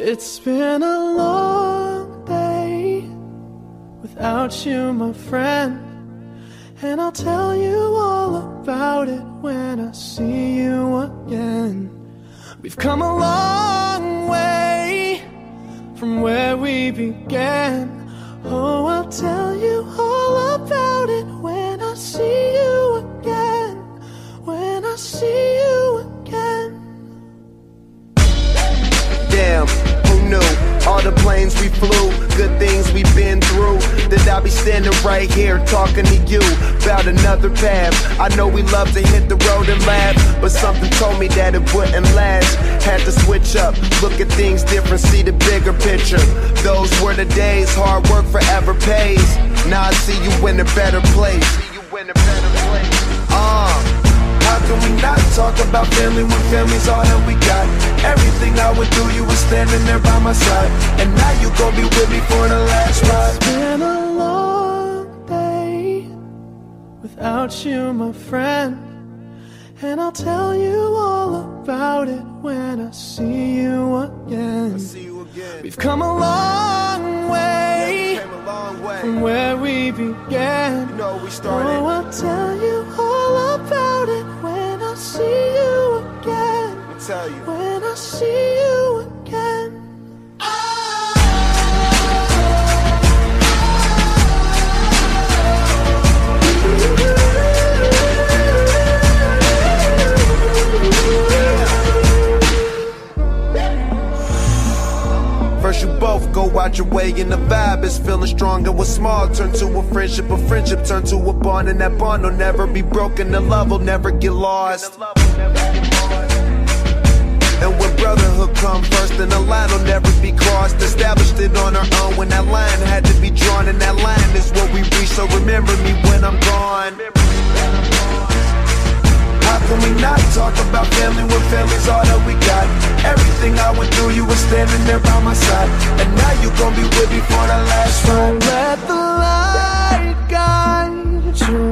It's been a long day without you, my friend, and I'll tell you all about it when I see you again. We've come a long way from where we began. Oh, I'll tell you all about it when I see you again. When I see you again. Damn, who knew? All the planes we flew, good things we've been through, that I'll be standing right here talking to you about another path. I know we love to hit the road and laugh, but something told me that it wouldn't last. Had to switch up, look at things different, see the bigger picture. Those were the days, hard work forever pays. Now I see you in a better place. How can we not talk about family when family's all that we got? Everything I went through, you were standing there by my side, and now you gon' be with me for the last ride. It's been a long day without you, my friend, and I'll tell you all about it when I see you again. We've come a long way from where we began. You know we started. Oh, I'll tell you all about it when I see you again. I'll tell you. When I see you again. First you both go out your way and the vibe is feeling strong, and what's small turn to a friendship turn to a bond, and that bond will never be broken, the love will never get lost. And when brotherhood come first, then the line will never be crossed. Established it on our own when that line had to be drawn, and that line is what we reach, so remember me when I'm gone. How can we not talk about family when family's all that we got? Everything I went through, you were standing there by my side, and now you gon' be with me for the last ride. Let the light guide you